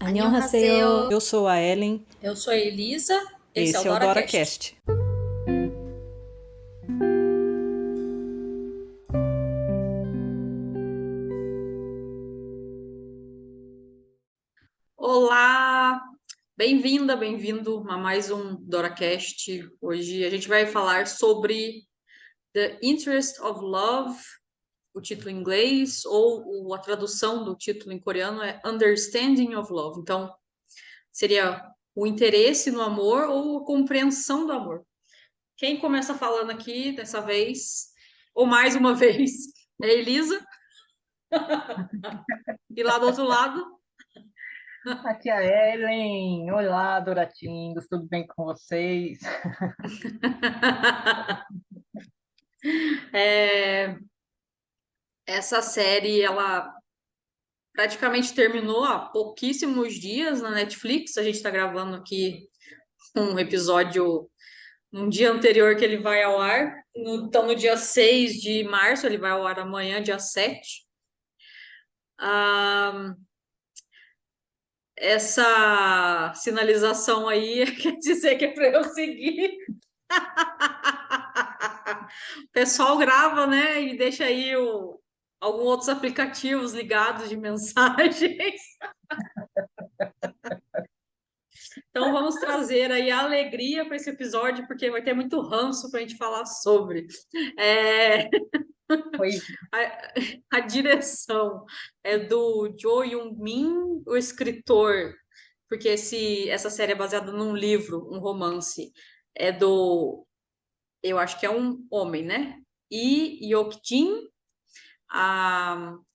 안녕하세요. Eu sou a Ellen, Eu sou a Elisa, esse é o esse é o DoraCast. DoraCast. Olá, bem-vinda, bem-vindo a mais um DoraCast. Hoje a gente vai falar sobre The Interest of Love, o título em inglês, ou a tradução do título em coreano é Understanding of Love. Então, seria o interesse no amor ou a compreensão do amor. Quem começa falando aqui dessa vez, ou mais uma vez, é a Elisa, e lá do outro lado. Aqui é a Ellen. Olá, Doratinhos, tudo bem com vocês? É, essa série, ela praticamente terminou há pouquíssimos dias na Netflix. A gente está gravando aqui um episódio num dia anterior que ele vai ao ar. Então, no dia 6 de março, ele vai ao ar amanhã, dia 7. Ah, essa sinalização aí quer dizer que é para eu seguir. O pessoal grava, né? E deixa aí alguns outros aplicativos ligados de mensagens. Então vamos trazer aí a alegria para esse episódio, porque vai ter muito ranço para a gente falar sobre. É, Pois a direção é do Jo Young-min, o escritor, porque essa série é baseada num livro, um romance, é do, eu acho que é um homem, né? Lee Hyuk-jin.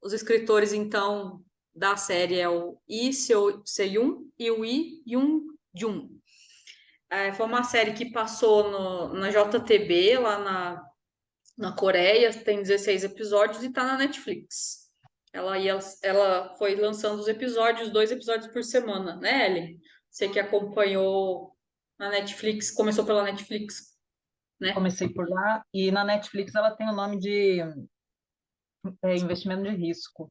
Os escritores, então, da série é o Lee Se-yoon e o Lee Young-jun. Foi uma série que passou na JTB, lá na Coreia, tem 16 episódios e tá na Netflix. Ela foi lançando os episódios, 2 episódios por semana, né, Ellen? Você que acompanhou na Netflix, começou pela Netflix, né? comecei por lá e na Netflix ela tem o nome de investimento de risco,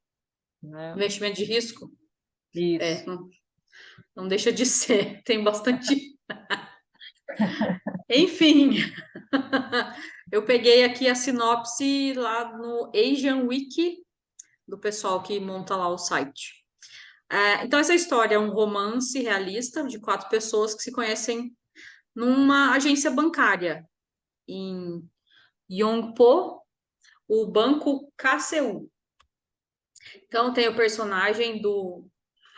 né? Investimento de risco? Isso. Não deixa de ser, tem bastante. Enfim, eu peguei aqui a sinopse lá no Asian Wiki, do pessoal que monta lá o site. Então, essa história é um romance realista de 4 pessoas que se conhecem numa agência bancária em Yongpo, o Banco KCU. Então, tem o personagem do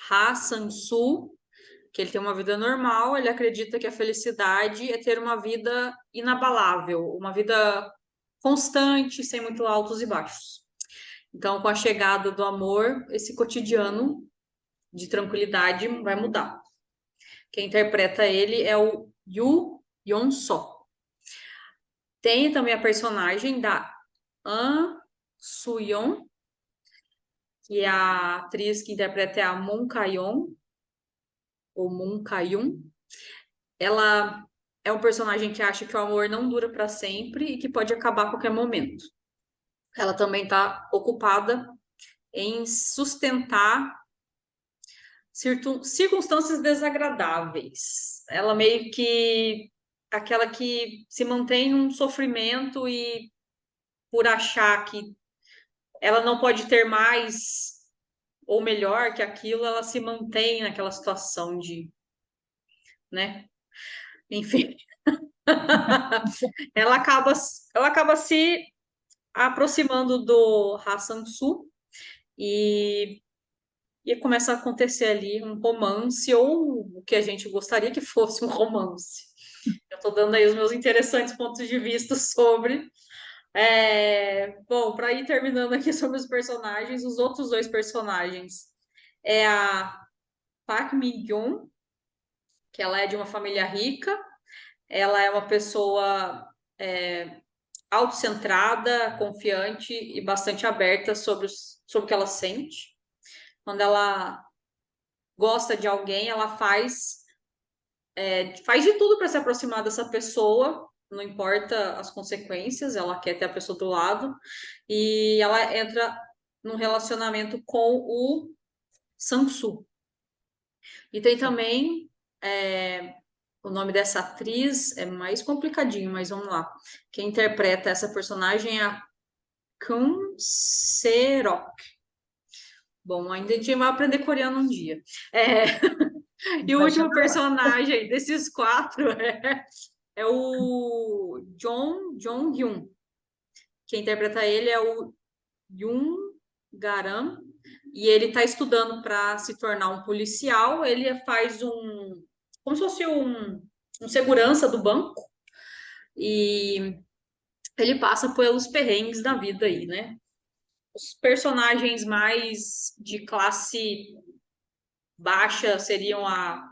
Ha Sang-soo, que ele tem uma vida normal, ele acredita que a felicidade é ter uma vida inabalável, uma vida constante, sem muito altos e baixos. Então, com a chegada do amor, esse cotidiano de tranquilidade vai mudar. Quem interpreta ele é o Yu Yeon-soo. Tem também a personagem da An Soo-yeon, que é a atriz que interpreta a Moon Ka-yeon, ou Moon Ka-yoon. Ela é um personagem que acha que o amor não dura para sempre e que pode acabar a qualquer momento. Ela também está ocupada em sustentar circunstâncias desagradáveis. Ela meio que aquela que se mantém num sofrimento e por achar que ela não pode ter mais ou melhor que aquilo, ela se mantém naquela situação de, né? Enfim, ela acaba, ela acaba se aproximando do Ha Sang-soo e, e começa a acontecer ali um romance ou o que a gente gostaria que fosse um romance. Eu estou dando aí os meus interessantes pontos de vista sobre. Bom, para ir terminando aqui sobre os personagens, os outros 2 personagens é a Park Min-yoon, que ela é de uma família rica, ela é uma pessoa autocentrada, confiante e bastante aberta sobre o que ela sente. Quando ela gosta de alguém, ela faz de tudo para se aproximar dessa pessoa, não importa as consequências, ela quer ter a pessoa do lado, e ela entra num relacionamento com o Sang-soo. E tem Sim. também o nome dessa atriz é mais complicadinho, mas vamos lá. Quem interpreta essa personagem é a Kun Serok. Bom, ainda a gente vai aprender coreano um dia. É, e o Vai último chegar lá. personagem desses quatro é o Jong-hyun. Quem interpreta ele é o Yoon Garam. E ele está estudando para se tornar um policial. Ele faz como se fosse um segurança do banco. E ele passa pelos perrengues da vida aí, né? Os personagens mais de classe baixa seriam a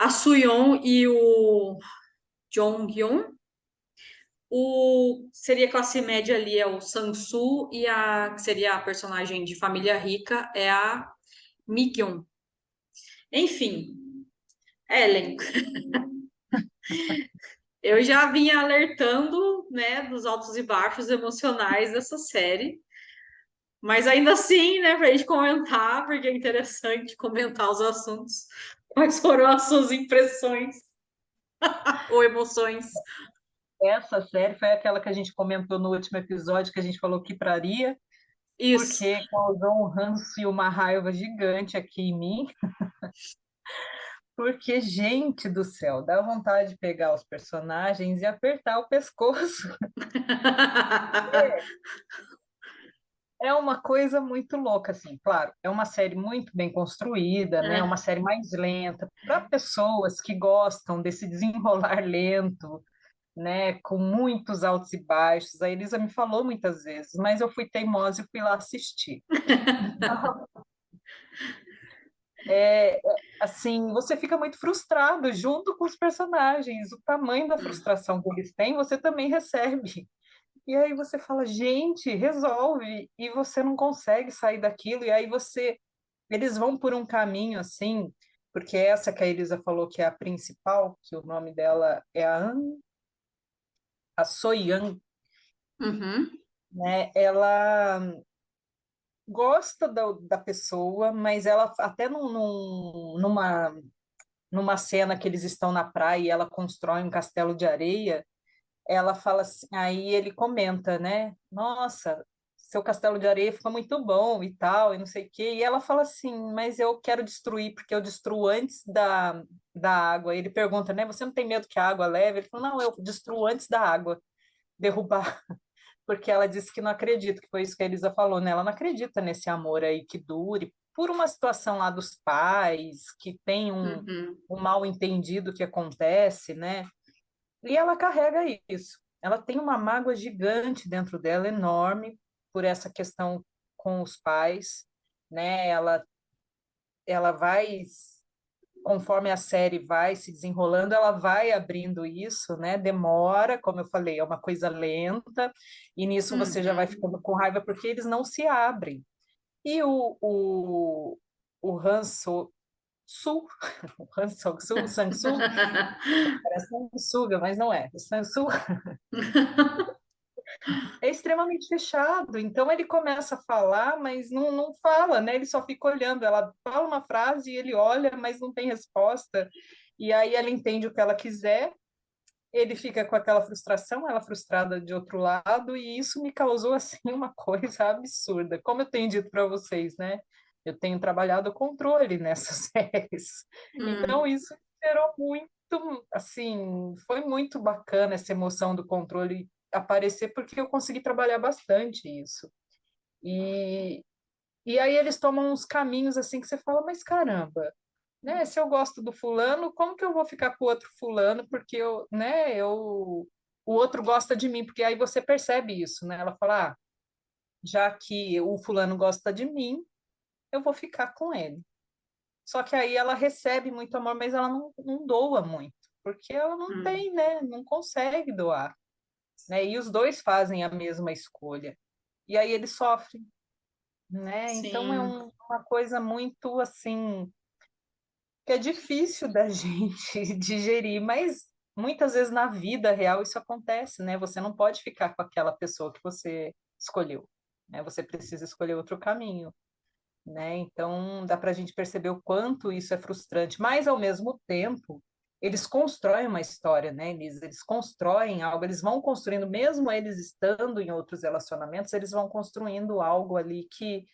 Suyeon e o Jonghyun. O seria classe média ali é o Sang-soo e a que seria a personagem de família rica é a Mi-kyun. Enfim, Ellen, eu já vinha alertando, né, dos altos e baixos emocionais dessa série, mas ainda assim, né, pra gente comentar, porque é interessante comentar os assuntos. Quais foram as suas impressões ou emoções? Essa série foi aquela que a gente comentou no último episódio, que a gente falou que praria, Isso. porque causou um ranço e uma raiva gigante aqui em mim, porque, gente do céu, dá vontade de pegar os personagens e apertar o pescoço. É uma coisa muito louca, assim, claro, é uma série muito bem construída, né? É uma É. série mais lenta, para pessoas que gostam desse desenrolar lento, né? Com muitos altos e baixos. A Elisa me falou muitas vezes, mas eu fui teimosa e fui lá assistir. Assim, você fica muito frustrado junto com os personagens. O tamanho da frustração que eles têm, você também recebe. E aí você fala, gente, resolve, e você não consegue sair daquilo, e aí eles vão por um caminho assim, porque essa que a Elisa falou que é a principal, que o nome dela é a Soyan, Uhum. né? Ela gosta da pessoa, mas ela até numa cena que eles estão na praia e ela constrói um castelo de areia, ela fala assim, aí ele comenta, né? Nossa, seu castelo de areia ficou muito bom e tal, e não sei o quê. E ela fala assim, mas eu quero destruir, porque eu destruo antes da água. Ele pergunta, né? Você não tem medo que a água leve? Ele falou, não, eu destruo antes da água derrubar, porque ela disse que não acredita, que foi isso que a Elisa falou, né? Ela não acredita nesse amor aí que dure, por uma situação lá dos pais, que tem Uhum. um mal entendido que acontece, né? E ela carrega isso. Ela tem uma mágoa gigante dentro dela, enorme, por essa questão com os pais, né? Ela vai, conforme a série vai se desenrolando, ela vai abrindo isso, né? Demora, como eu falei, é uma coisa lenta, e nisso você já vai Uhum. ficando com raiva porque eles não se abrem. E o Han Su, o Han Sang-soo, o Sang-soo, parece sanguessuga, mas não é. O Sang-soo é extremamente fechado. Então ele começa a falar, mas não fala, né? Ele só fica olhando. Ela fala uma frase e ele olha, mas não tem resposta. E aí ela entende o que ela quiser, ele fica com aquela frustração, ela frustrada de outro lado, e isso me causou assim uma coisa absurda. Como eu tenho dito para vocês, né? Eu tenho trabalhado o controle nessas séries. Então Hum. isso gerou muito, assim, foi muito bacana essa emoção do controle aparecer porque eu consegui trabalhar bastante isso. E e aí eles tomam uns caminhos assim que você fala, mas caramba, né? Se eu gosto do fulano, como que eu vou ficar com o outro fulano? Porque o outro gosta de mim, porque aí você percebe isso, né? Ela fala, já que o fulano gosta de mim, eu vou ficar com ele. Só que aí ela recebe muito amor, mas ela não doa muito, porque ela não Hum. tem, né? Não consegue doar, né? E os dois fazem a mesma escolha. E aí eles sofrem, né? Então é Sim. uma coisa muito assim que é difícil da gente digerir, mas muitas vezes na vida real isso acontece, né? Você não pode ficar com aquela pessoa que você escolheu, né? Você precisa escolher outro caminho. né? Então, dá para a gente perceber o quanto isso é frustrante, mas, ao mesmo tempo, eles constroem uma história, né, Elisa? Eles constroem algo, eles vão construindo, mesmo eles estando em outros relacionamentos, eles vão construindo algo ali que,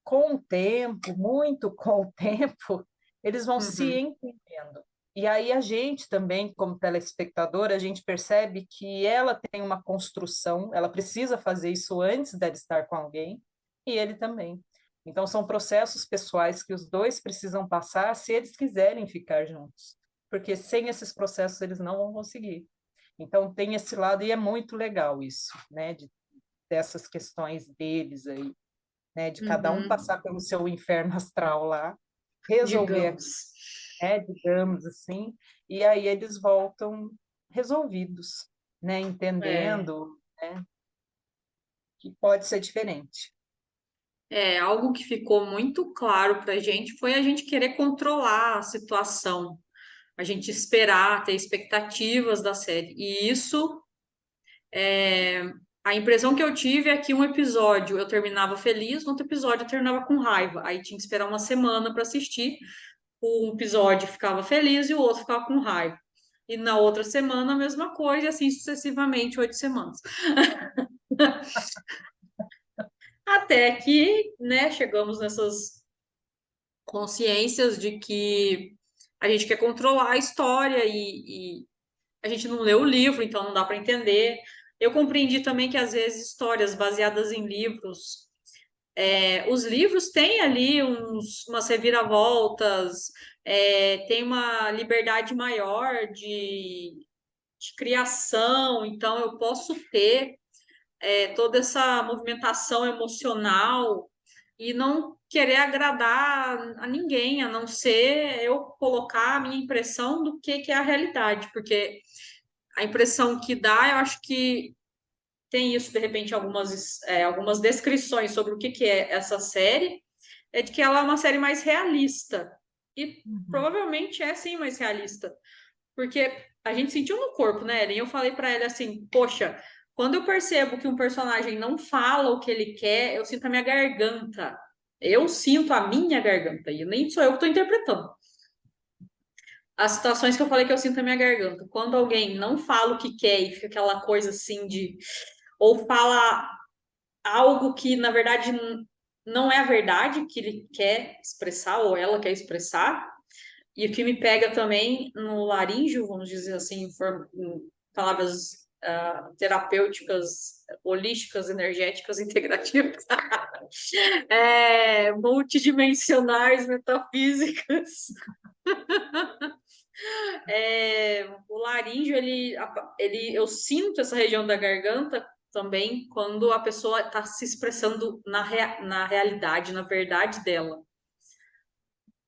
com o tempo, muito com o tempo, eles vão se Uhum. entendendo. E aí a gente também, como telespectador, a gente percebe que ela tem uma construção, ela precisa fazer isso antes dela estar com alguém, e ele também. Então são processos pessoais que os dois precisam passar se eles quiserem ficar juntos, porque sem esses processos eles não vão conseguir. Então tem esse lado e é muito legal isso, né, dessas questões deles aí, né, de cada um Uhum. passar pelo seu inferno astral lá, resolver, Digamos. né, digamos assim, e aí eles voltam resolvidos, né, É. entendendo, né, que pode ser diferente. Algo que ficou muito claro para a gente foi a gente querer controlar a situação, a gente esperar, ter expectativas da série. E isso, a impressão que eu tive é que um episódio eu terminava feliz, no outro episódio eu terminava com raiva. Aí tinha que esperar uma semana para assistir. Um episódio ficava feliz e o outro ficava com raiva. E na outra semana a mesma coisa, e assim sucessivamente, 8 semanas. Até que, né, chegamos nessas consciências de que a gente quer controlar a história e a gente não leu o livro, então não dá para entender. Eu compreendi também que às vezes histórias baseadas em livros, os livros têm ali umas reviravoltas, tem uma liberdade maior de criação, então eu posso ter toda essa movimentação emocional e não querer agradar a ninguém, a não ser eu colocar a minha impressão do que é a realidade, porque a impressão que dá, eu acho que tem isso, de repente, algumas descrições sobre o que é essa série, é de que ela é uma série mais realista. E Uhum. provavelmente é sim mais realista. Porque a gente sentiu no corpo, né, Ellen? Eu falei pra ela assim, poxa, quando eu percebo que um personagem não fala o que ele quer, eu sinto a minha garganta. Eu sinto a minha garganta, e nem sou eu que estou interpretando. As situações que eu falei que eu sinto a minha garganta. Quando alguém não fala o que quer e fica aquela coisa assim de. Ou fala algo que, na verdade, não é a verdade que ele quer expressar ou ela quer expressar. E o que me pega também no laríngeo, vamos dizer assim, em palavras terapêuticas, holísticas, energéticas, integrativas, multidimensionais, metafísicas. O laríngeo, eu sinto essa região da garganta também quando a pessoa está se expressando na realidade, na verdade dela.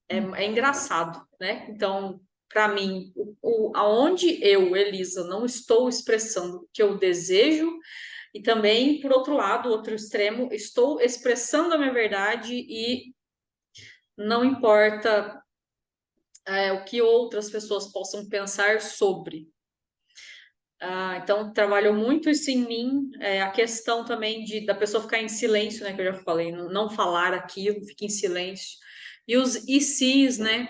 É engraçado, né? Então, para mim, aonde eu, Elisa, não estou expressando o que eu desejo, e também, por outro lado, outro extremo, estou expressando a minha verdade e não importa, o que outras pessoas possam pensar sobre. Então, trabalhou muito isso em mim, a questão também da pessoa ficar em silêncio, né? Que eu já falei, não falar aquilo, fica em silêncio. E os e se's, né?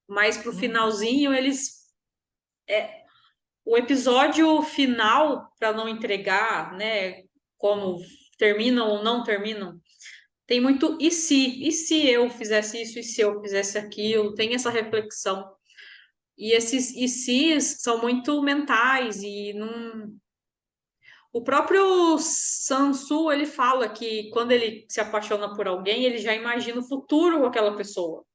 Mais pro Uhum. finalzinho, o episódio final, para não entregar, né, como terminam ou não terminam, tem muito e se eu fizesse isso, e se eu fizesse aquilo, tem essa reflexão. E esses e se's são muito mentais e não. O próprio Sansu, ele fala que quando ele se apaixona por alguém, ele já imagina o futuro com aquela pessoa.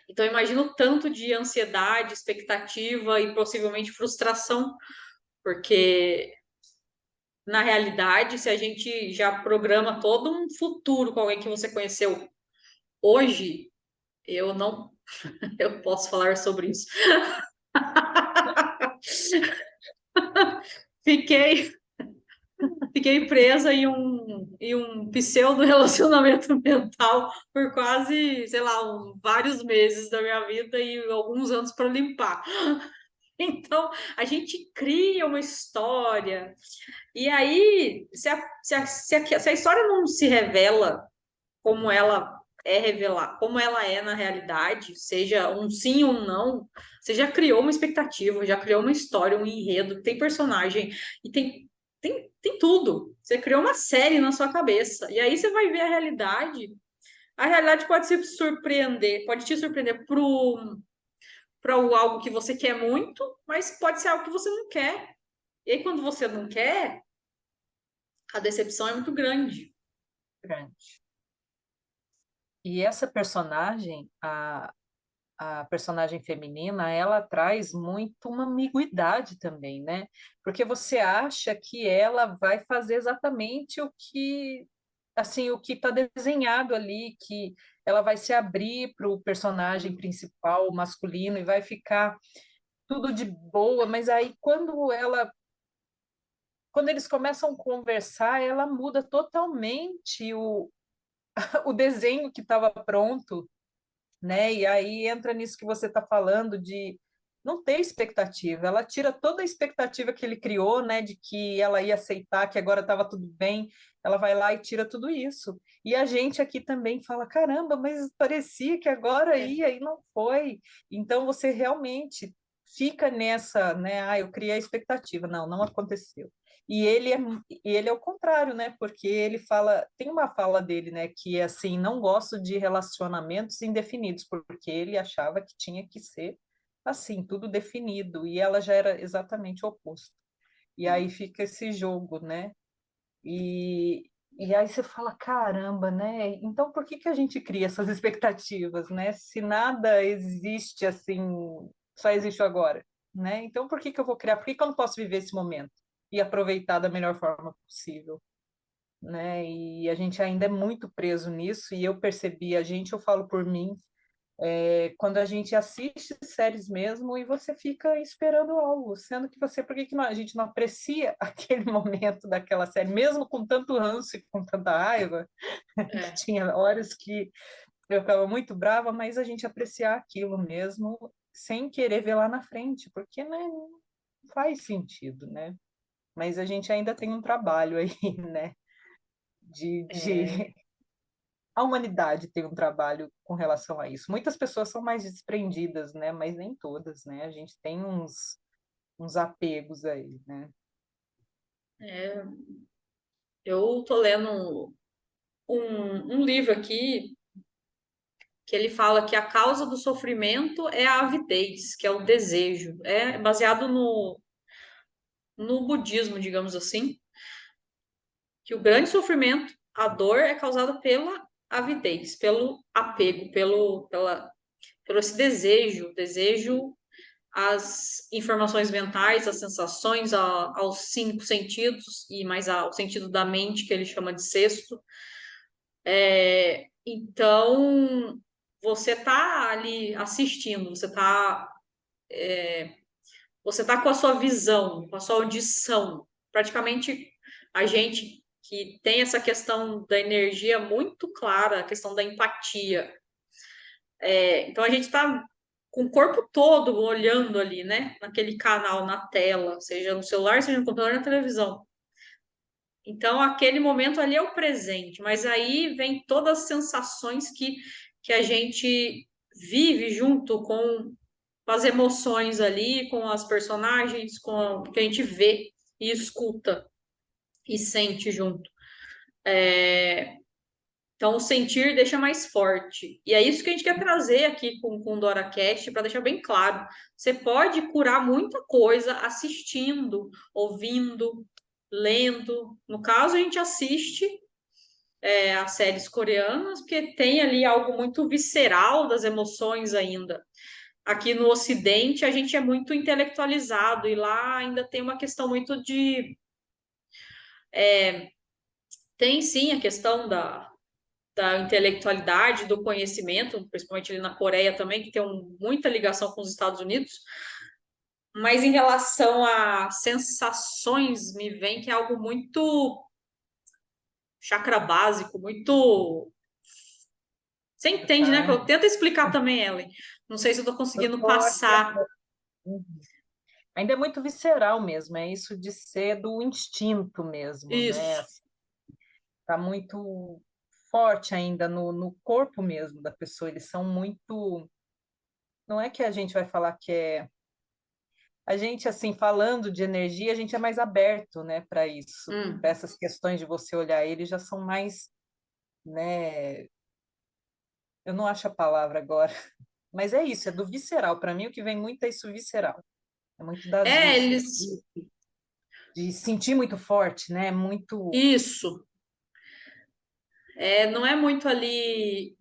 Então, eu imagino o tanto de ansiedade, expectativa e possivelmente frustração, porque na realidade, se a gente já programa todo um futuro com alguém que você conheceu hoje, eu não, eu posso falar sobre isso. Fiquei, fiquei presa em um pseudo relacionamento mental por quase, sei lá, vários meses da minha vida e alguns anos para limpar. Então, a gente cria uma história. E aí, se a história não se revela como ela é revelar, como ela é na realidade, seja um sim ou um não, você já criou uma expectativa, já criou uma história, um enredo, tem personagem e tem tudo. Você criou uma série na sua cabeça. E aí você vai ver a realidade. A realidade pode se surpreender, pode te surpreender para algo que você quer muito, mas pode ser algo que você não quer. E aí, quando você não quer, a decepção é muito grande. Grande. E essa personagem, a personagem feminina, ela traz muito uma ambiguidade também, né? Porque você acha que ela vai fazer exatamente o que, assim, o que está desenhado ali, que ela vai se abrir para o personagem principal masculino e vai ficar tudo de boa, mas aí quando eles começam a conversar, ela muda totalmente o desenho que estava pronto, né? E aí entra nisso que você está falando de não ter expectativa. Ela tira toda a expectativa que ele criou, né? De que ela ia aceitar, que agora estava tudo bem. Ela vai lá e tira tudo isso. E a gente aqui também fala: caramba, mas parecia que agora É, ia e não foi. Então você realmente fica nessa, né? Ah, eu criei a expectativa. Não, não aconteceu. E ele é o contrário, né? Porque ele fala, tem uma fala dele, né? Que é assim, não gosto de relacionamentos indefinidos, porque ele achava que tinha que ser assim, tudo definido, e ela já era exatamente o oposto. E aí fica esse jogo, né? E aí você fala, caramba, né? Então por que que a gente cria essas expectativas, né? Se nada existe assim, só existe o agora, né? Então por que que eu vou criar? Por que que eu não posso viver esse momento e aproveitar da melhor forma possível, né? E a gente ainda é muito preso nisso, e eu percebi, eu falo por mim, quando a gente assiste séries mesmo e você fica esperando algo, sendo que por que que a gente não aprecia aquele momento daquela série, mesmo com tanto ranço e com tanta raiva, que é, tinha horas que eu ficava muito brava, mas a gente apreciar aquilo mesmo sem querer ver lá na frente, porque, né, não faz sentido, né? Mas a gente ainda tem um trabalho aí, né? é, De a humanidade tem um trabalho com relação a isso. Muitas pessoas são mais desprendidas, né? Mas nem todas, né? A gente tem uns apegos aí, né? é. Eu tô lendo um livro aqui que ele fala que a causa do sofrimento é a avidez, que é o desejo. É baseado no budismo, digamos assim, que o grande sofrimento, a dor, é causada pela avidez, pelo apego, pelo esse desejo às informações mentais, às sensações, aos cinco sentidos e mais ao sentido da mente, que ele chama de sexto. Então, você tá ali assistindo, você tá com a sua visão, com a sua audição. Praticamente a gente que tem essa questão da energia muito clara, a questão da empatia. Então a gente está com o corpo todo olhando ali, né? Naquele canal, na tela, seja no celular, seja no computador, na televisão. Então, aquele momento ali é o presente, mas aí vem todas as sensações que a gente vive junto com as emoções ali, com as personagens, com o que a gente vê e escuta e sente junto. Então, o sentir deixa mais forte. E é isso que a gente quer trazer aqui com o DoraCast, para deixar bem claro. Você pode curar muita coisa assistindo, ouvindo, lendo. No caso, a gente assiste as séries coreanas, porque tem ali algo muito visceral das emoções ainda. Aqui no Ocidente, a gente é muito intelectualizado, e lá ainda tem uma questão muito de. Tem sim a questão da intelectualidade, do conhecimento, principalmente ali na Coreia também, que tem muita ligação com os Estados Unidos, mas em relação a sensações, me vem que é algo muito chakra básico, muito. Você entende, né? Ah, Tenta explicar também, Ellen. Não sei se eu estou eu conseguindo tô aqui. passar. ainda é muito visceral mesmo, é isso de ser do instinto mesmo, né? Isso, Tá muito forte ainda no corpo mesmo da pessoa. Eles são muito. Não é que a gente vai falar que é. A gente, assim, falando de energia, a gente é mais aberto, né, para isso. Para hum, essas questões de você olhar eles já são mais, né? Eu não acho a palavra agora, mas é isso, é do visceral. Para mim, o que vem muito é isso visceral. É muito das vísceras, eles, de sentir muito forte, né? Muito. isso, não é muito ali,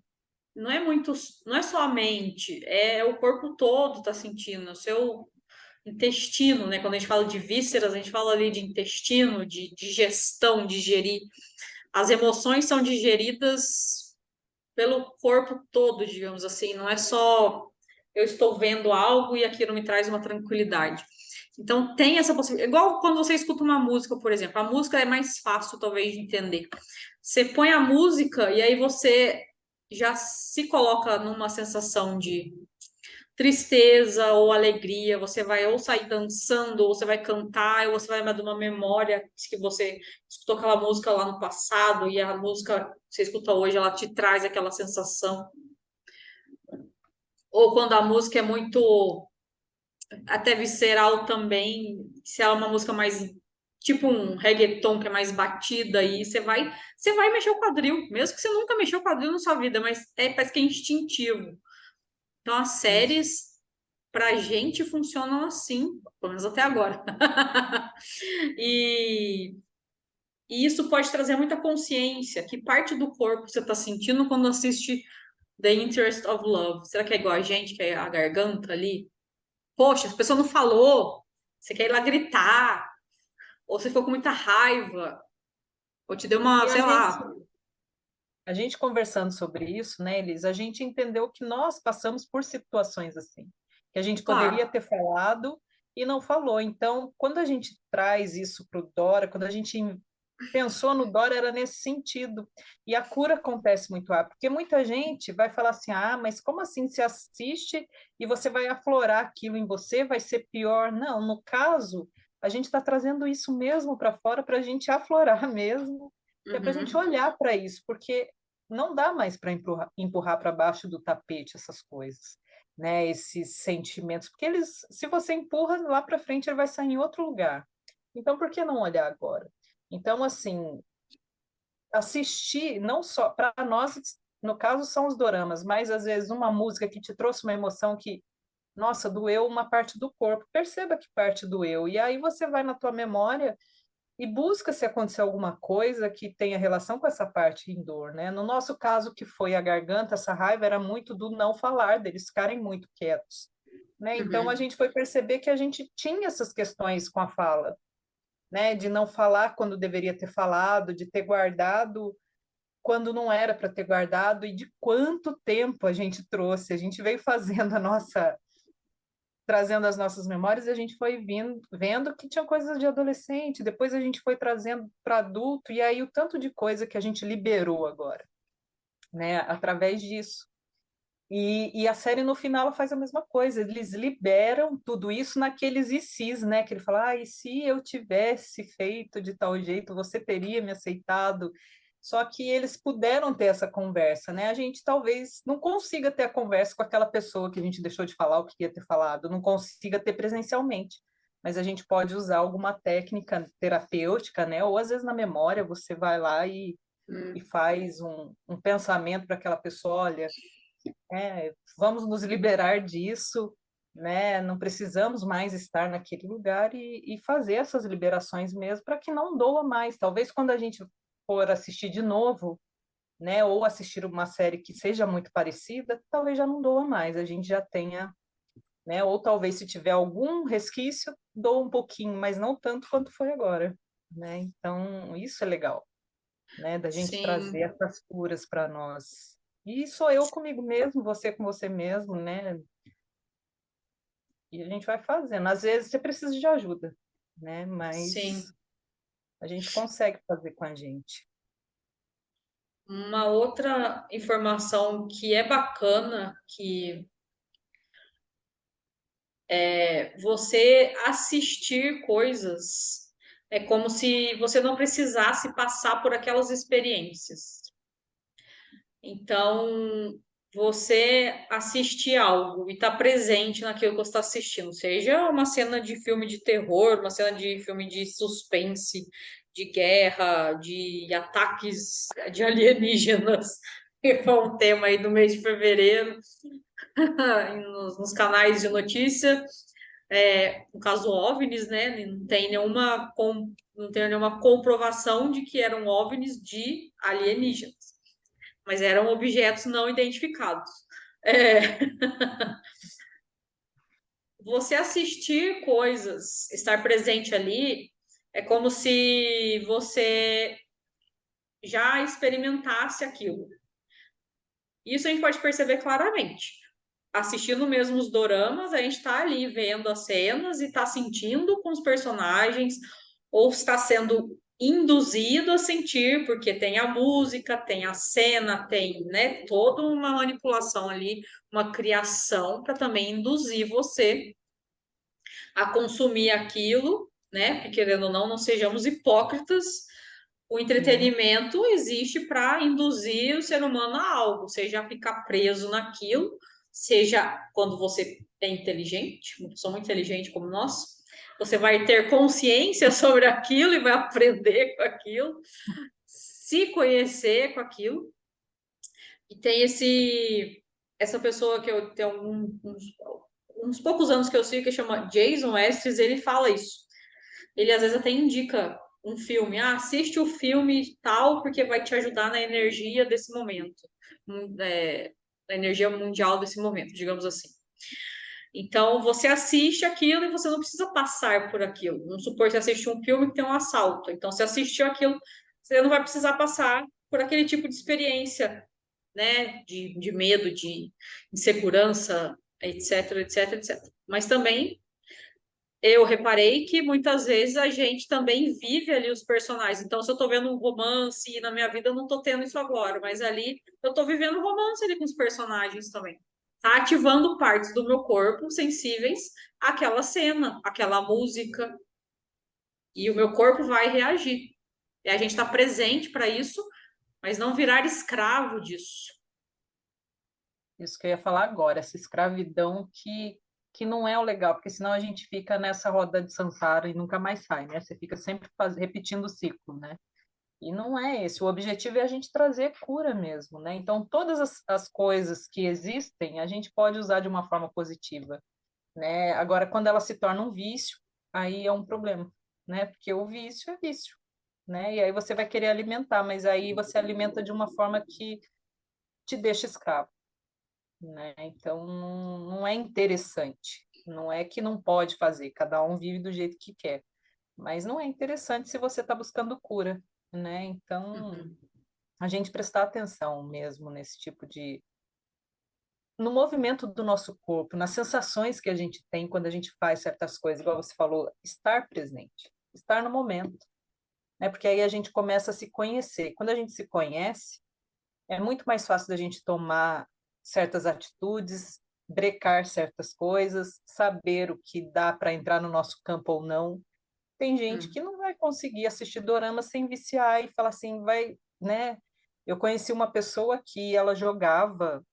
não é muito, não é só a mente, é o corpo todo tá sentindo, o seu intestino, né? Quando a gente fala de vísceras, a gente fala ali de intestino, de digestão, digerir. As emoções são digeridas pelo corpo todo, digamos assim, não é só eu estou vendo algo e aquilo me traz uma tranquilidade. Então tem essa possibilidade. Igual quando você escuta uma música, por exemplo, a música é mais fácil talvez de entender. Você põe a música e aí você já se coloca numa sensação de tristeza ou alegria, você vai ou sair dançando, ou você vai cantar, ou você vai lembrar de uma memória que você escutou aquela música lá no passado e a música que você escuta hoje, ela te traz aquela sensação. Ou quando a música é muito até visceral também, se ela é uma música mais tipo um reggaeton que é mais batida aí, você vai mexer o quadril, mesmo que você nunca mexeu o quadril na sua vida, mas parece que é instintivo. Então as Isso. séries pra gente funcionam assim, pelo menos até agora. E, e isso pode trazer muita consciência. Que parte do corpo você está sentindo quando assiste The Interest of Love? Será que é igual a gente, que é a garganta ali? Poxa, a pessoa não falou, você quer ir lá gritar, ou você ficou com muita raiva, ou te deu uma, E sei lá. a gente conversando sobre isso, né, Elis, a gente entendeu que nós passamos por situações assim, que a gente poderia Claro. ter falado e não falou. Então, quando a gente traz isso para o Dora, quando a gente pensou no Dora, era nesse sentido. E a cura acontece muito rápido, porque muita gente vai falar assim: ah, mas como assim se assiste e você vai aflorar aquilo em você, vai ser pior? Não, no caso, a gente está trazendo isso mesmo para fora para a gente aflorar mesmo, que é para a gente Uhum, olhar para isso, porque não dá mais para empurrar para baixo do tapete essas coisas, né? Esses sentimentos, porque eles, se você empurra lá para frente, ele vai sair em outro lugar. Então, por que não olhar agora? Então, assim, assistir, não só para nós, no caso são os doramas, mas às vezes uma música que te trouxe uma emoção que, nossa, doeu uma parte do corpo. Perceba que parte doeu. E aí você vai na tua memória e busca se aconteceu alguma coisa que tenha relação com essa parte em dor, né? No nosso caso, que foi a garganta, essa raiva era muito do não falar, deles ficarem muito quietos, né? Então a uhum, gente foi perceber que a gente tinha essas questões com a fala, né? De não falar quando deveria ter falado, de ter guardado quando não era para ter guardado e de quanto tempo a gente trouxe. A gente veio fazendo a nossa trazendo as nossas memórias e a gente foi vendo que tinha coisas de adolescente, depois a gente foi trazendo para adulto, e aí o tanto de coisa que a gente liberou agora, né, através disso. E a série no final ela faz a mesma coisa, eles liberam tudo isso naqueles e se's, né? Que ele fala, e se eu tivesse feito de tal jeito, você teria me aceitado. Só que eles puderam ter essa conversa, né? A gente talvez não consiga ter a conversa com aquela pessoa que a gente deixou de falar o que ia ter falado, não consiga ter presencialmente. Mas a gente pode usar alguma técnica terapêutica, né? Ou às vezes na memória você vai lá e uhum. faz um pensamento para aquela pessoa, olha, vamos nos liberar disso, né? Não precisamos mais estar naquele lugar e fazer essas liberações mesmo para que não doa mais. Talvez quando a gente for assistir de novo, né, ou assistir uma série que seja muito parecida, talvez já não doa mais, a gente já tenha, né? Ou talvez se tiver algum resquício, doa um pouquinho, mas não tanto quanto foi agora, né? Então, isso é legal, né, da gente trazer Sim, essas curas para nós. E sou eu comigo mesmo, você com você mesmo, né? E a gente vai fazendo. Às vezes você precisa de ajuda, né? Mas sim. a gente consegue fazer com a gente. Uma outra informação que é bacana, que Você assistir coisas é como se você não precisasse passar por aquelas experiências. Então, você assistir algo e estar presente naquilo que você está assistindo, seja uma cena de filme de terror, uma cena de filme de suspense, de guerra, de ataques de alienígenas, que foi um tema aí do mês de fevereiro, nos canais de notícia. No caso OVNIs, né? Não tem nenhuma comprovação de que eram OVNIs de alienígenas, mas eram objetos não identificados. É, você assistir coisas, estar presente ali, é como se você já experimentasse aquilo. Isso a gente pode perceber claramente. Assistindo mesmo os doramas, a gente está ali vendo as cenas e está sentindo com os personagens, ou está sendo induzido a sentir, porque tem a música, tem a cena, tem, né, toda uma manipulação ali, uma criação para também induzir você a consumir aquilo, né? Porque querendo ou não, não sejamos hipócritas. O Sim. entretenimento existe para induzir o ser humano a algo, seja ficar preso naquilo, seja quando você é inteligente, uma pessoa muito inteligente como nós, você vai ter consciência sobre aquilo e vai aprender com aquilo, se conhecer com aquilo. E tem essa pessoa que eu tenho uns poucos anos que eu sigo, que chama Jason Estes, ele fala isso. Ele às vezes até indica um filme, assiste o filme tal, porque vai te ajudar na energia desse momento, na energia mundial desse momento, digamos assim. Então, você assiste aquilo e você não precisa passar por aquilo. Vamos supor que você assiste um filme que tem um assalto. Então, você assistiu aquilo, você não vai precisar passar por aquele tipo de experiência, né? De medo, de insegurança, etc, etc, etc. Mas também eu reparei que muitas vezes a gente também vive ali os personagens. Então, se eu tô vendo um romance e na minha vida eu não tô tendo isso agora, mas ali eu tô vivendo um romance ali com os personagens também. Tá ativando partes do meu corpo sensíveis àquela cena, àquela música, e o meu corpo vai reagir. E a gente está presente para isso, mas não virar escravo disso. Isso que eu ia falar agora, essa escravidão que não é o legal, porque senão a gente fica nessa roda de samsara e nunca mais sai, né? Você fica sempre repetindo o ciclo, né? E não é esse. O objetivo é a gente trazer cura mesmo, né? Então, todas as coisas que existem, a gente pode usar de uma forma positiva, né? Agora, quando ela se torna um vício, aí é um problema, né? Porque o vício é vício, né? E aí você vai querer alimentar, mas aí você alimenta de uma forma que te deixa escravo, né? Então, não é interessante. Não é que não pode fazer, cada um vive do jeito que quer, mas não é interessante se você está buscando cura, né? Então, Uhum, a gente prestar atenção mesmo nesse tipo de no movimento do nosso corpo, nas sensações que a gente tem quando a gente faz certas coisas, igual você falou, estar presente, estar no momento, né? Porque aí a gente começa a se conhecer. Quando a gente se conhece, é muito mais fácil da gente tomar certas atitudes, brecar certas coisas, saber o que dá para entrar no nosso campo ou não. Tem gente uhum, que não vai conseguir assistir dorama sem viciar e falar assim, vai, né? Eu conheci uma pessoa que ela jogava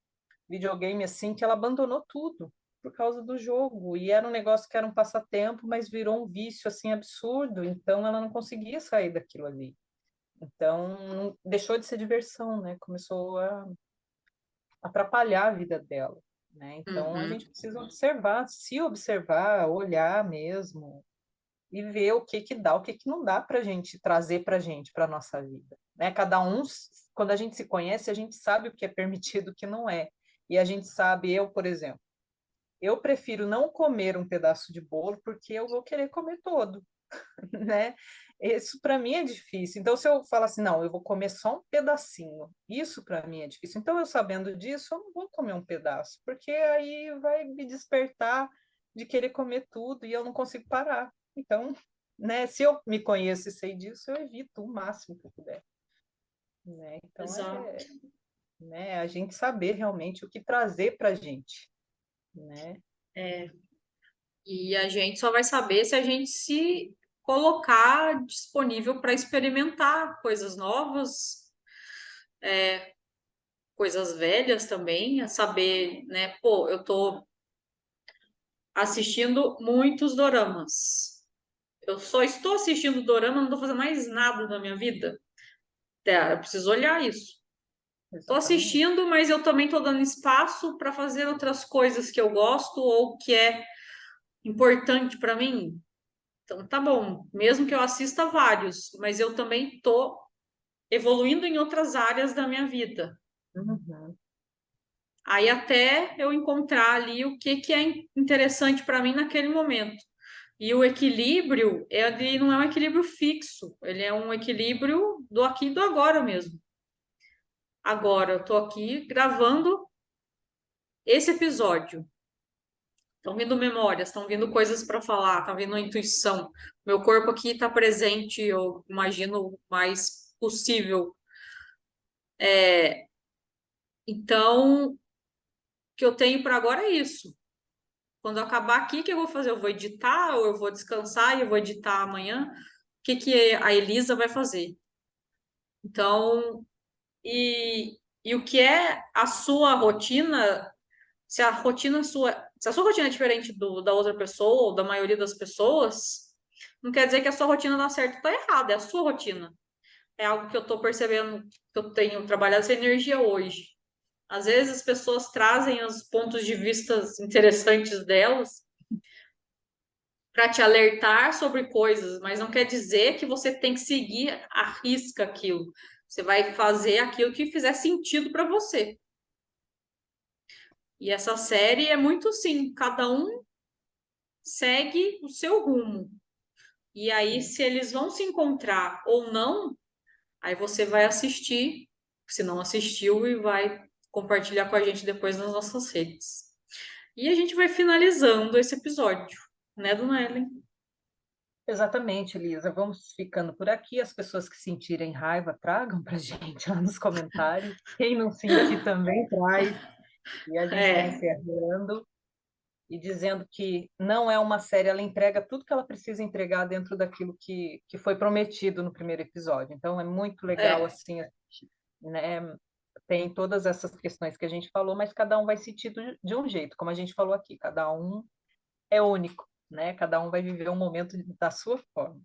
videogame assim, que ela abandonou tudo por causa do jogo. E era um negócio que era um passatempo, mas virou um vício assim absurdo. Então ela não conseguia sair daquilo ali. Então deixou de ser diversão, né? Começou a atrapalhar a vida dela, né? Então a uhum. gente precisa observar, se observar, olhar mesmo e ver o que que dá, o que que não dá para a gente trazer para a gente, para nossa vida, né? Cada um, quando a gente se conhece, a gente sabe o que é permitido, o que não é. E a gente sabe, eu, por exemplo, eu prefiro não comer um pedaço de bolo porque eu vou querer comer todo, né? Isso para mim é difícil. Então, se eu falar assim, não, eu vou comer só um pedacinho, isso para mim é difícil. Então, eu sabendo disso, eu não vou comer um pedaço, porque aí vai me despertar de querer comer tudo e eu não consigo parar. Então, né, se eu me conheço e sei disso, eu evito o máximo que eu puder, né? Então, Exato. né, a gente saber realmente o que trazer para a gente, né? É. E a gente só vai saber se a gente se colocar disponível para experimentar coisas novas, coisas velhas também, a saber, né? Pô, eu tô assistindo muitos doramas. Eu só estou assistindo dorama, não estou fazendo mais nada na minha vida. Eu preciso olhar isso. Estou Exatamente. assistindo, mas eu também estou dando espaço para fazer outras coisas que eu gosto ou que é importante para mim. Então, tá bom, mesmo que eu assista vários, mas eu também estou evoluindo em outras áreas da minha vida. Uhum. Aí até eu encontrar ali o que que é interessante para mim naquele momento. E o equilíbrio, ele não é um equilíbrio fixo, ele é um equilíbrio do aqui e do agora mesmo. Agora, eu estou aqui gravando esse episódio. Estão vindo memórias, estão vindo coisas para falar, está vindo a intuição. Meu corpo aqui está presente, eu imagino o mais possível. Então, o que eu tenho para agora é isso. Quando eu acabar aqui, o que eu vou fazer? Eu vou editar ou eu vou descansar e eu vou editar amanhã? O que que a Elisa vai fazer? Então, e o que é a sua rotina? Se a rotina sua, se a sua rotina é diferente da outra pessoa ou da maioria das pessoas, não quer dizer que a sua rotina dá certo ou tá errada, é a sua rotina. É algo que eu tô percebendo que eu tenho trabalhado essa energia hoje. Às vezes as pessoas trazem os pontos de vista interessantes delas para te alertar sobre coisas, mas não quer dizer que você tem que seguir à risca aquilo. Você vai fazer aquilo que fizer sentido para você. E essa série é muito sim, cada um segue o seu rumo. E aí, se eles vão se encontrar ou não, aí você vai assistir, se não assistiu, e vai compartilhar com a gente depois nas nossas redes. E a gente vai finalizando esse episódio, né, dona Ellen? Exatamente, Elisa. Vamos ficando por aqui. As pessoas que sentirem raiva, tragam para a gente lá nos comentários. Quem não sentir também traz. E a gente vai É, encerrando e dizendo que não é uma série, ela entrega tudo que ela precisa entregar dentro daquilo que foi prometido no primeiro episódio. Então é muito legal, é, assim, né? Tem todas essas questões que a gente falou, mas cada um vai sentir de um jeito, como a gente falou aqui, cada um é único, né? Cada um vai viver um momento da sua forma.